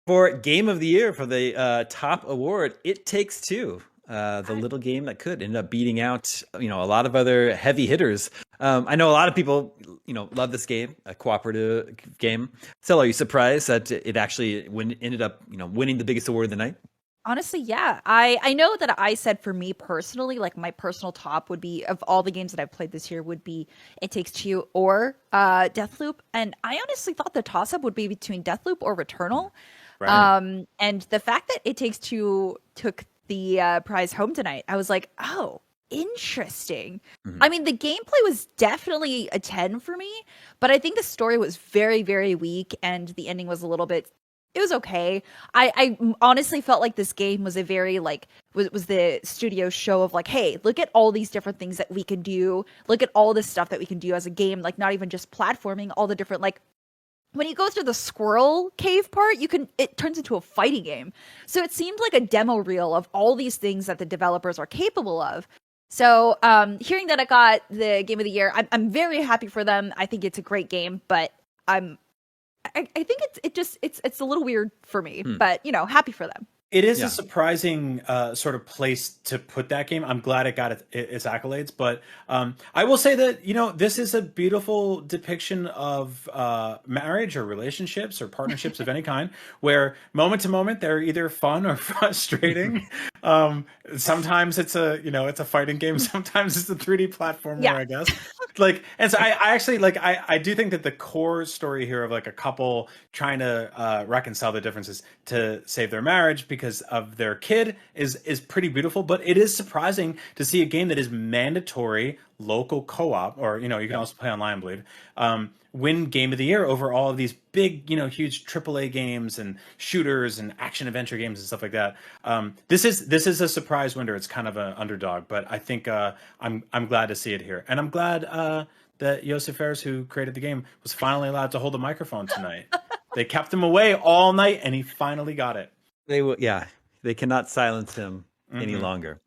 For Game of the Year, for the top award, It Takes Two. The little game that could end up beating out, a lot of other heavy hitters. I know a lot of people, love this game, a cooperative game. Stella, are you surprised that it actually ended up, winning the biggest award of the night? Honestly, yeah. I know that I said for me personally, like my personal top would be of all the games that I've played this year would be It Takes Two or Deathloop. And I honestly thought the toss up would be between Deathloop or Returnal. Right. And the fact that It Takes Two took the prize home tonight, I was like, oh, interesting. Mhm. I mean, the gameplay was definitely a 10 for me, but I think the story was very, very weak and the ending was a little bit it was okay. I honestly felt like this game was a very like was the studio show of like, hey, look at all these different things that we can do. Look at all this stuff that we can do as a game, like not even just platforming, all the different like when you go through the squirrel cave part, it turns into a fighting game. So it seemed like a demo reel of all these things that the developers are capable of. So hearing that I got the game of the year, I'm very happy for them. I think it's a great game, but I'm I think it's a little weird for me, Hmm. but happy for them. It is a Yeah. surprising sort of place to put that game. I'm glad it got its accolades, but I will say that this is a beautiful depiction of marriage or relationships or partnerships of any kind, where moment to moment they're either fun or frustrating. Sometimes it's a fighting game. Sometimes it's a 3D platformer, Yeah. I guess. Like, and so I actually like I do think that the core story here of like a couple trying to reconcile the differences to save their marriage because of their kid is pretty beautiful. But it is surprising to see a game that is mandatory local co-op, or you can Yeah. also play online, I believe, win Game of the Year over all of these big, huge AAA games and shooters and action adventure games and stuff like that. This is a surprise winner. It's kind of an underdog, but I think I'm glad to see it here, and I'm glad that Josef Fares, who created the game, was finally allowed to hold a microphone tonight. They kept him away all night, and he finally got it. They will. Yeah. They cannot silence him any Hmm. longer.